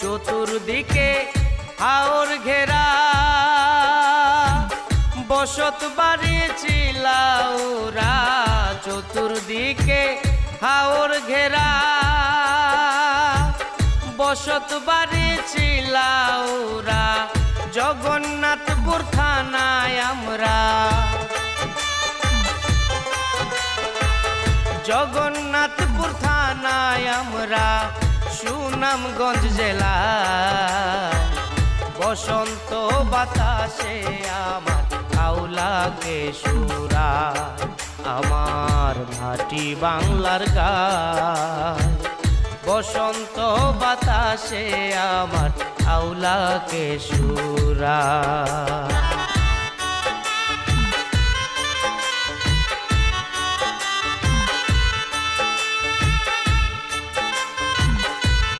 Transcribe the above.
চতুর্দিকে হাওর ঘেরা বসত বাড়ি চিলাউরা চতুর্দিকে হাওর ঘেরা বসত বাড়ি চিলাউরা জগন্নাথপুর থানায় আমরা জগন্নাথপুর থানায় আমরা সুনামগঞ্জ জেলা বসন্ত বাতাসে আমার আউলাকে সুরা আমার ভাটি বাংলার গান বসন্ত বাতাসে আমার আউলাকে সুরা।